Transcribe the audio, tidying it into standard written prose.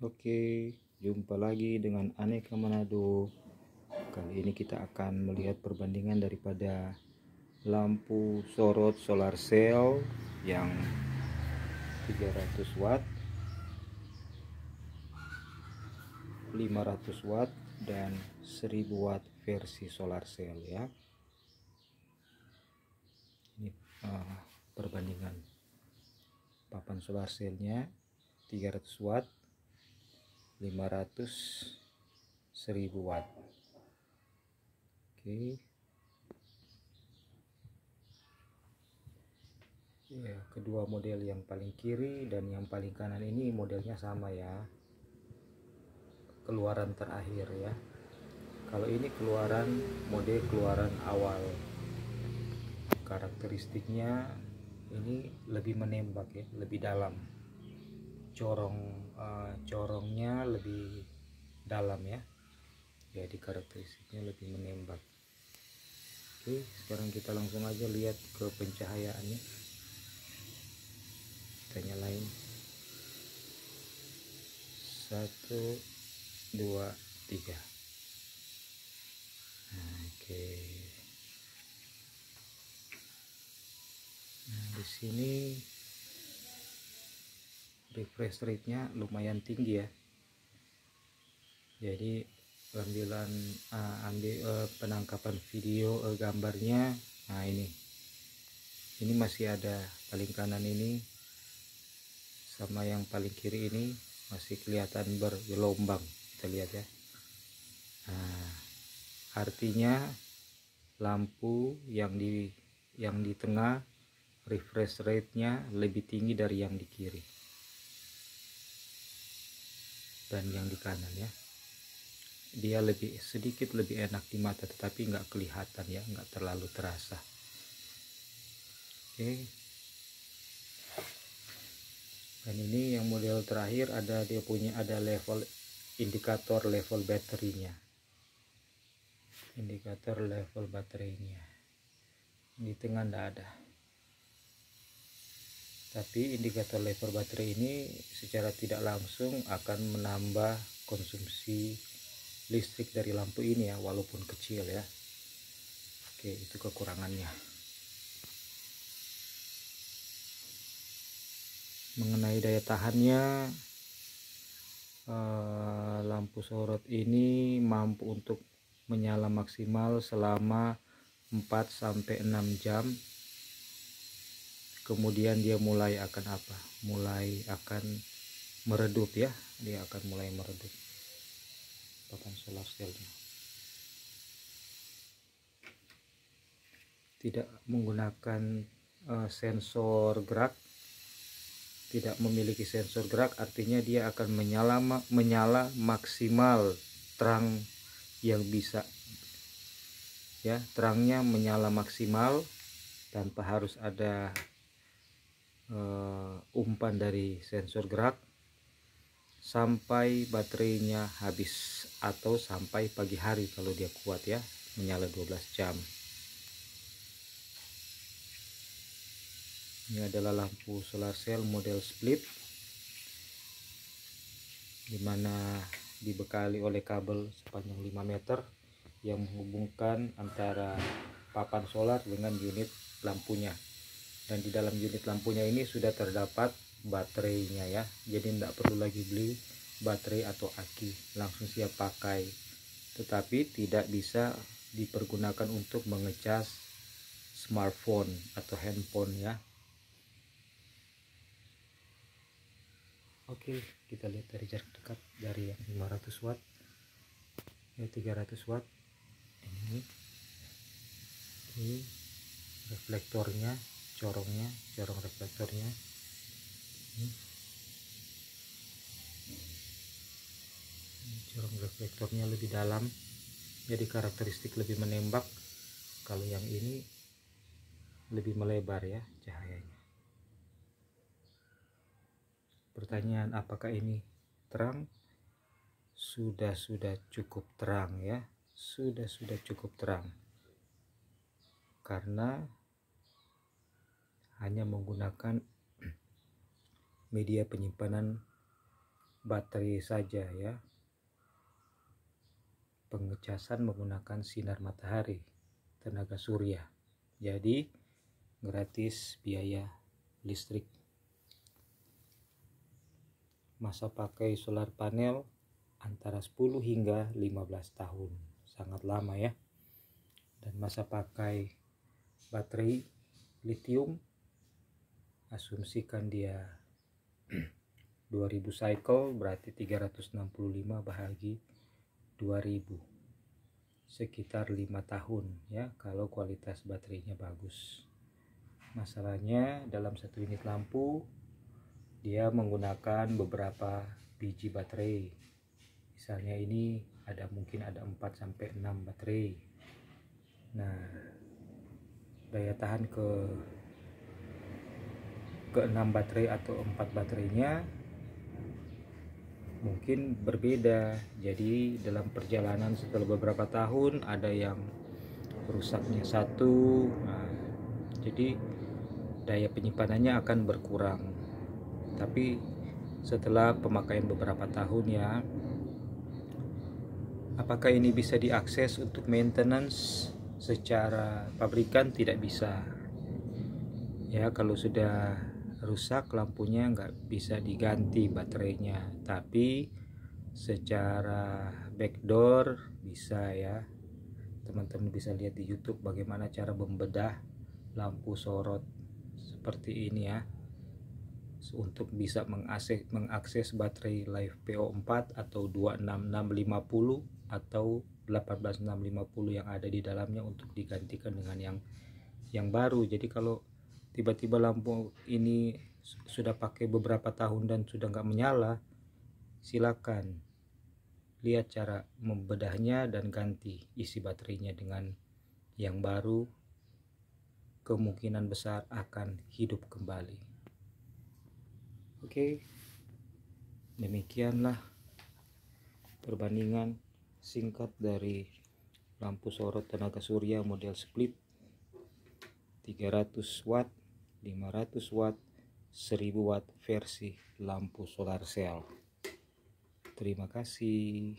Oke, jumpa lagi dengan Aneka Manado. Kali ini kita akan melihat perbandingan daripada lampu sorot solar cell yang 300 watt, 500 watt, dan 1000 watt versi solar cell ya. Ini perbandingan papan solar cellnya 300 watt, 500, 1000 watt. Oke. Ya, kedua model yang paling kiri dan yang paling kanan ini modelnya sama ya, keluaran terakhir ya. Kalau ini model keluaran awal. Karakteristiknya ini lebih menembak ya, lebih dalam. Corongnya lebih dalam ya. Jadi karakteristiknya lebih menembak. Oke, sekarang kita langsung aja lihat ke pencahayaannya. Kita nyalain. 1, 2, 3. Oke. Nah, di sini refresh rate-nya lumayan tinggi ya. Jadi penangkapan video gambarnya, nah ini masih ada paling kanan ini sama yang paling kiri ini masih kelihatan bergelombang, kita lihat ya. Nah, artinya lampu yang di tengah refresh rate-nya lebih tinggi dari yang di kiri dan yang di kanan ya. Dia sedikit lebih enak di mata, tetapi nggak kelihatan ya, nggak terlalu terasa. Oke. Dan ini yang model terakhir ada level indikator level baterinya. Indikator level baterainya di tengah nggak ada. Tapi indikator level baterai ini secara tidak langsung akan menambah konsumsi listrik dari lampu ini ya, walaupun kecil ya. Oke, itu kekurangannya. Mengenai daya tahannya, lampu sorot ini mampu untuk menyala maksimal selama 4-6 jam. Kemudian dia mulai akan meredup ya, dia akan mulai meredup papan solar cellnya. Tidak menggunakan sensor gerak, tidak memiliki sensor gerak, artinya dia akan menyala maksimal terang yang bisa ya. Terangnya menyala maksimal tanpa harus ada umpan dari sensor gerak sampai baterainya habis atau sampai pagi hari kalau dia kuat ya, menyala 12 jam. Ini adalah lampu solar cell model split, dimana dibekali oleh kabel sepanjang 5 meter yang menghubungkan antara papan solar dengan unit lampunya. Dan di dalam unit lampunya ini sudah terdapat baterainya ya, jadi tidak perlu lagi beli baterai atau aki, langsung siap pakai. Tetapi tidak bisa dipergunakan untuk mengecas smartphone atau handphone ya. Oke, kita lihat dari jarak dekat, dari yang 500 watt ya, 300 watt ini reflektornya, corong reflektornya ini. Corong reflektornya lebih dalam, jadi karakteristik lebih menembak. Kalau yang ini lebih melebar ya cahayanya. Pertanyaan, apakah ini terang? Sudah cukup terang ya, sudah cukup terang, karena hanya menggunakan media penyimpanan baterai saja ya. Pengecasan menggunakan sinar matahari, tenaga surya. Jadi gratis biaya listrik. Masa pakai solar panel antara 10 hingga 15 tahun. Sangat lama ya. Dan masa pakai baterai lithium, asumsikan dia 2000 cycle, berarti 365 bahagi 2000, sekitar 5 tahun ya kalau kualitas baterainya bagus. Masalahnya dalam satu unit lampu dia menggunakan beberapa biji baterai. Misalnya ini mungkin ada 4-6 baterai. Nah, daya tahan ke 6 baterai atau 4 baterainya mungkin berbeda. Jadi dalam perjalanan setelah beberapa tahun ada yang rusaknya satu. Nah, jadi daya penyimpanannya akan berkurang. Tapi setelah pemakaian beberapa tahun ya, apakah ini bisa diakses untuk maintenance secara pabrikan? Tidak bisa ya. Kalau sudah rusak lampunya nggak bisa diganti baterainya, tapi secara backdoor bisa ya. Teman-teman bisa lihat di YouTube bagaimana cara membedah lampu sorot seperti ini ya, untuk bisa mengakses baterai LiFePO4 atau 26650 atau 18650 yang ada di dalamnya untuk digantikan dengan yang baru. Jadi kalau tiba-tiba lampu ini sudah pakai beberapa tahun dan sudah nggak menyala, silakan lihat cara membedahnya dan ganti isi baterainya dengan yang baru. Kemungkinan besar akan hidup kembali. Oke, demikianlah perbandingan singkat dari lampu sorot tenaga surya model split 300 watt, 500 watt, 1000 watt versi lampu solar cell. Terima kasih.